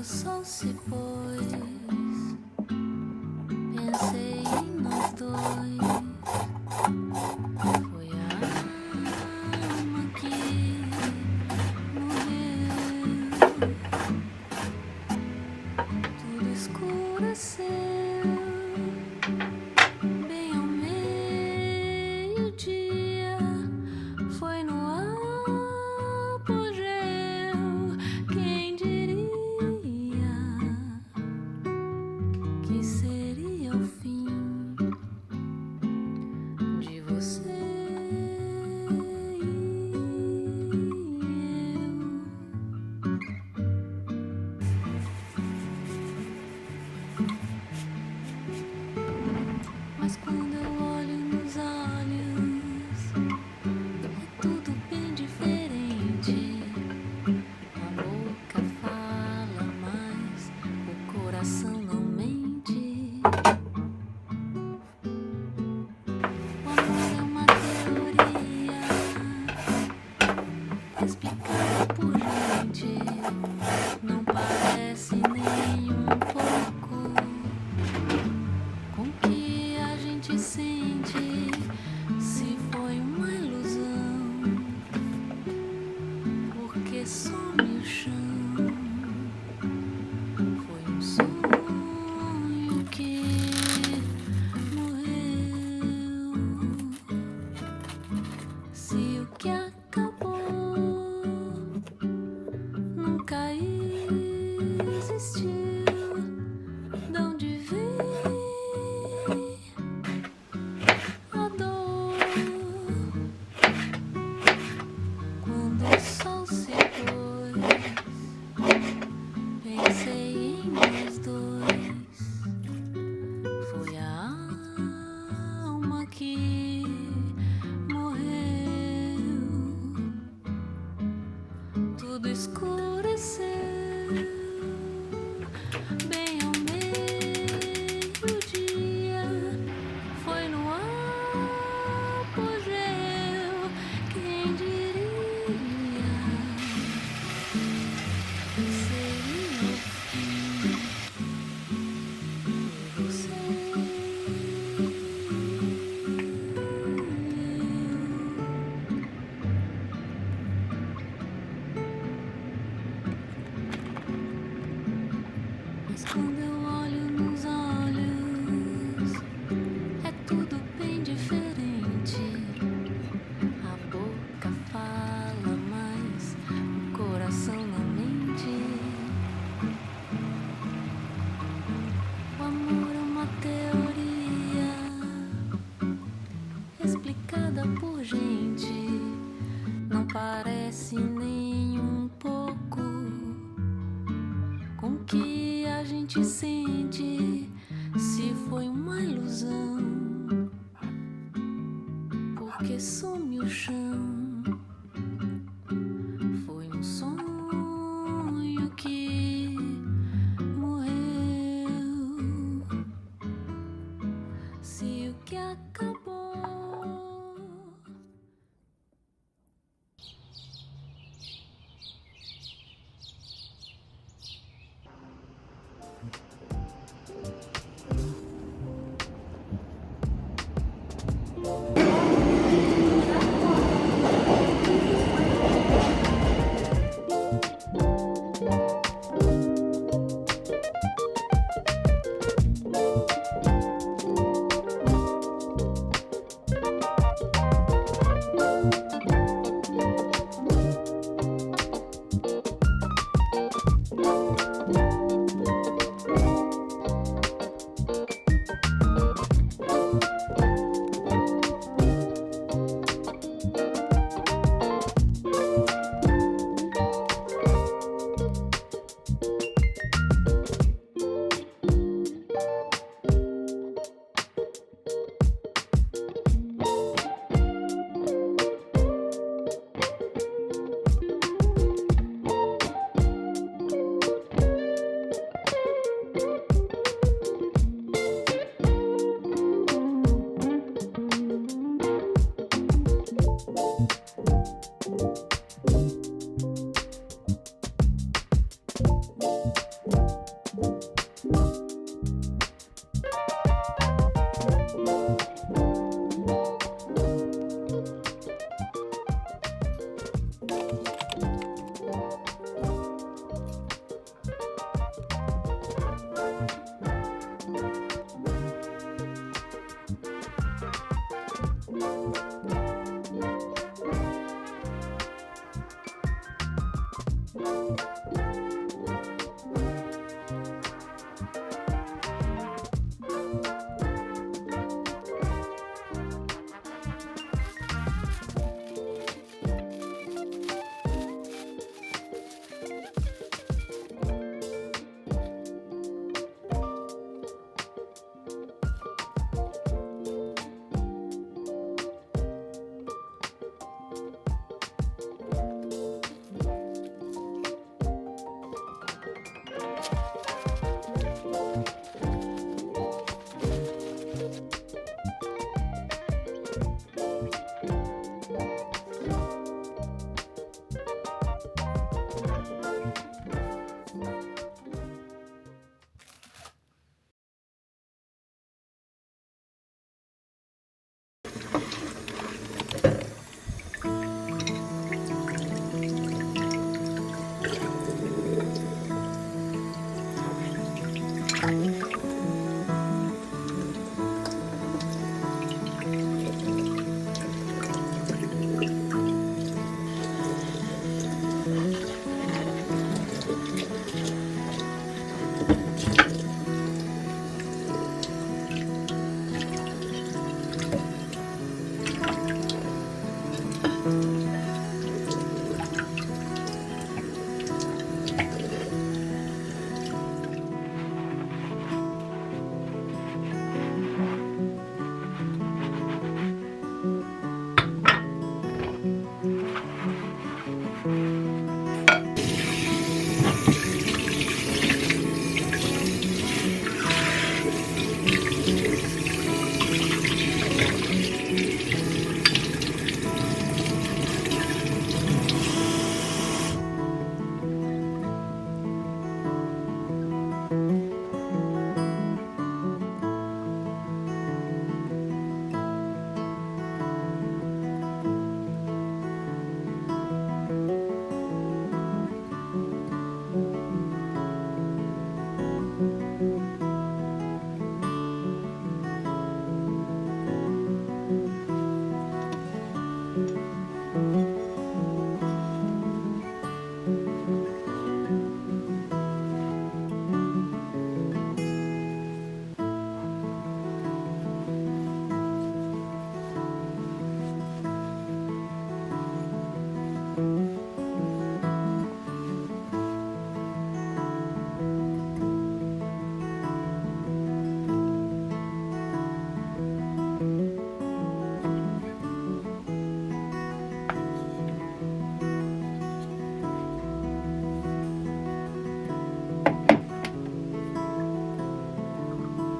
o sol se pôs, pensei em nós dois. Foi a alma que morreu. Tudo escureceu, bem ao meio-dia. Foi no apogeu. Quem diria que seria o fim de você e eu? Mas quando eu olho nos olhos, é tudo bem diferente. A boca fala, mas o coração não mente. O amor é uma teoria explicada por gente. Não parece nem um pouco com o que a gente sente. Se foi uma ilusão, porque some o chão. Foi um sonho que morreu. Se o que acabou nunca existiu, de onde vem a dor? Quando o sol se pôs, pensei em nós dois. Foi a alma que morreu. Tudo escureceu, bem ao meio-dia. Foi no apogeu. Quem diria que seria o fim de você e eu? Mas quando eu olho nos olhos, é tudo bem diferente. A boca fala, mas o coração não mente. O amor é uma teoria explicada por gente. Não parece nem um pouco com o que a gente sente. Se foi uma ilusão, porque some o chão. Foi um sonho que morreu. Se o que acabou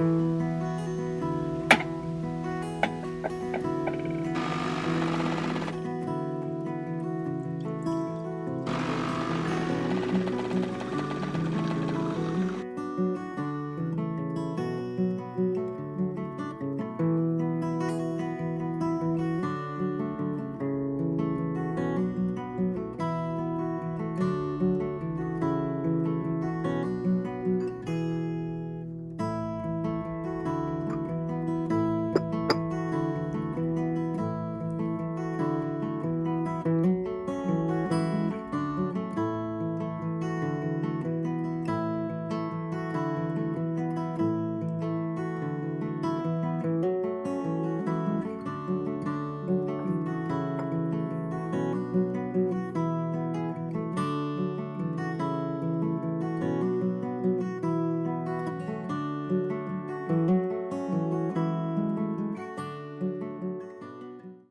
う